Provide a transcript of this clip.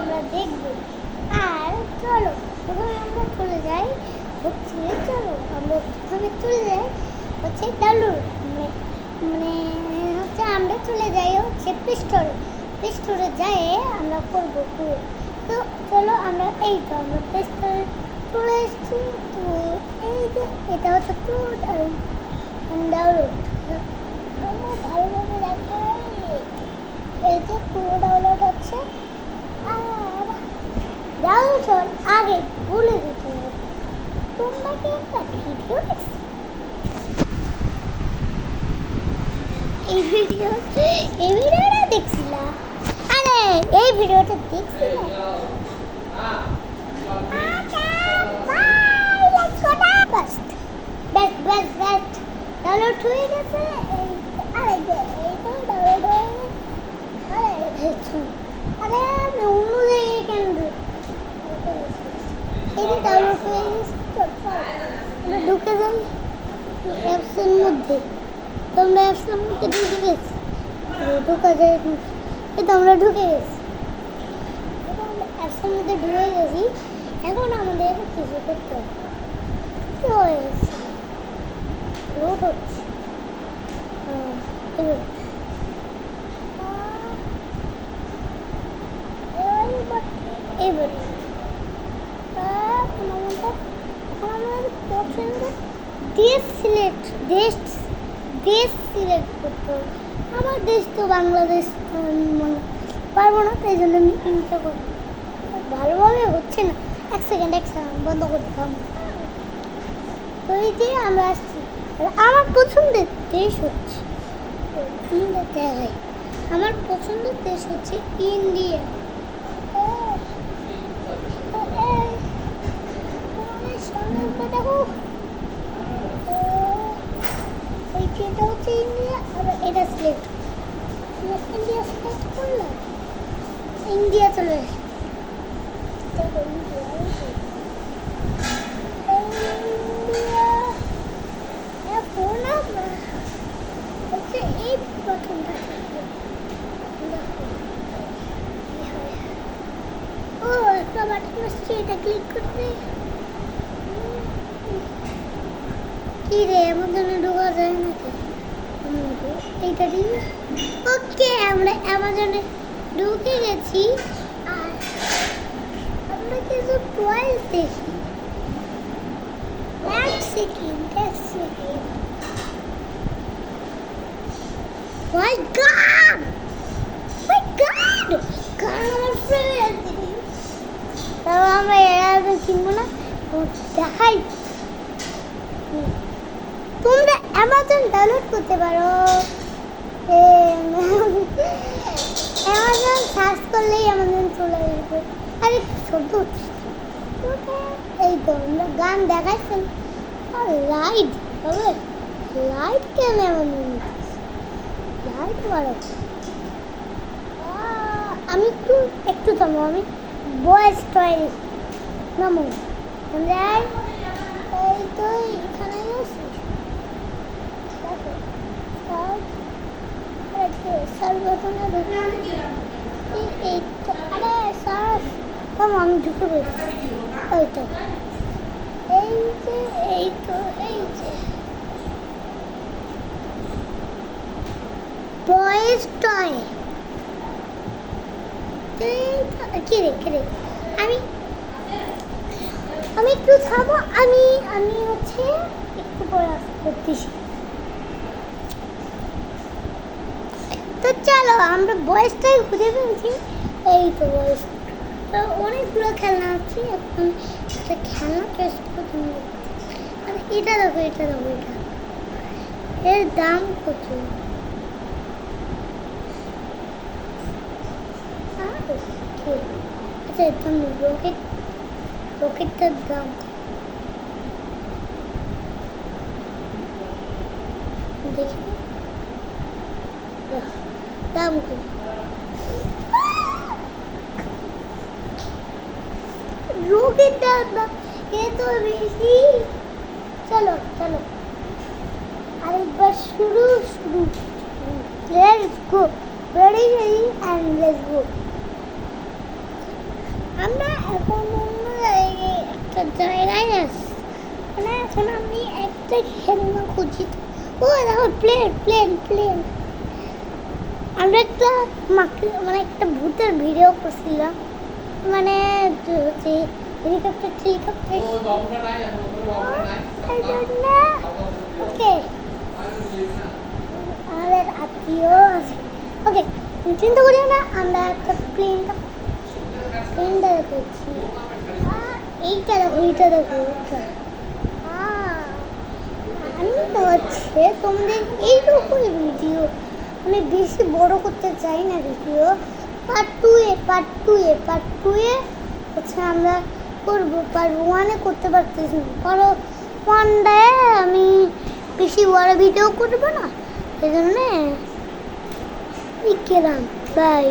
আমরা দেখবো। আর চলো প্রথমে আমরা চলে যাই হচ্ছে, চলো আমরা প্রথমে চলে যাই হচ্ছে ডাউনলোড, মানে হচ্ছে আমরা চলে যাই হচ্ছে প্লে স্টোরে যাই আমরা করবো পুরো। তো চলো আমরা এই তো আমরা প্লে স্টোরে চলে এসেছি। তো এই যে এটা হচ্ছে পুরো ডাউনলোড ভালোভাবে দেখায়, এই যে পুরো ডাউনলোড হচ্ছে। আর ডাউনলোড আগে বলে দিতে হবে তোমরা কি একটা ভিডিও দেখছো, এই ভিডিওটা দেখছিলা? আরে এই ভিডিওটা দেখছিলা? ডাউনলোড হয়ে গেছে। আরে এই তো ডাউনলোড হয়ে গেছে। আরে আমি অন্য জায়গায় কেন এই যে ডাউনলোড হয়ে গেছে। আমরা ঢুকে যাই অ্যাপসের মধ্যে। তোমরা অ্যাপসের মধ্যে ঢুকে গেছি, ঢোকা যায় এই তো আমরা ঢুকে গেছি। অ্যাপসের মধ্যে ঢুকে গেছি। এখন আমাদের কিছু করতে হবে। কি হয়েছে? লোড হচ্ছে। এবারে আমাদের পছন্দের দেশ সিলেক্ট করতে হবে। আমার দেশ তো বাংলাদেশ, পারবো না, তাই জন্য আমি চিন্তা করবো। ভালোভাবে হচ্ছে না। এক সেকেন্ড বন্ধ করতে হবে। তো এই যে আমরা আসছি। আমার পছন্দের দেশ হচ্ছে আমার পছন্দের দেশ হচ্ছে ইন্ডিয়া। দেখো এটা হচ্ছে ইন্ডিয়া। আবার এটা সিলেক্ট, ইন্ডিয়া সিলেক্ট করলাম, ইন্ডিয়া চলে আসে। এই প্রথমটা ও একটা বাটন আসছে, এটা ক্লিক করতে কি রে এমন জন্য ঢোকা যায় নাকি? এইটা দিন। ওকে আমরা অ্যামাজনে ঢুকে গেছি। আর আমরা কিছু টয়েস দেখি। এক সেকেন্ড মাই গড আমার ফেভারিট জিনিস। তারপর আমরা এর কিনবো না, দেখাই। তোমরা অ্যামাজন ডাউনলোড করতে পারো। অ্যামাজন সার্চ করলেই অ্যামাজন চলে আসবে। আরে শব্দ হচ্ছে। এই তো আমরা গান দেখাচ্ছেন। আর লাইট হবে, লাইট কেন এমন লাইট বাড়ো। আমি একটু থামো, আমি বয়েস টয় নামো যাই। এই তো এখানে আমি ঢুকে পড়েছি। ওই তো এই যে বয়েস টয়। কে রে আমি একটু থামো, আমি হচ্ছে একটু পরে করতেছি। তো চলো আমরা বয়সটাই খুঁজে পেয়েছি। এই তো বয়স অনেকগুলো খেলনা আছে। এখন একটা খেলনা চয়েস করতে, আর এটা দেখো এটা এর দাম কত? আচ্ছা একদম রকেটটার দাম দেখি, দাম কত? রকেটটার দাম এত বেশি। চলো আরেকবার শুরু let's go, ready and let's go। আমরা এখন অন্য জায়গায় একটা জায়গায় আসছি, মানে এখন আমি একটা খেলনা খুঁজি। ও দেখো প্লেন প্লেন প্লেন। আমরা একটা মানে একটা ভূতের ভিডিও করছিলাম, মানে হচ্ছে হেলিকপ্টার টেলিকপ্টার। ওকে আমাদের আত্মীয় আছে। ওকে চিন্তা করিও না, আমরা একটা প্লেনটা দেখেছি। এইটা দেখো এইটা দেখো এইটা। আমি তো হচ্ছে তোমাদের এইটুকুই ভিডিও, আমি বেশি বড় করতে চাই না ভিডিও। পার্ট টু এ হচ্ছে আমরা করবো, পার্ট 1 করতে পারতেছি না, কারণ 1 আমি বেশি বড় ভিডিও করবো না, এই জন্যে গেলাম। বাই।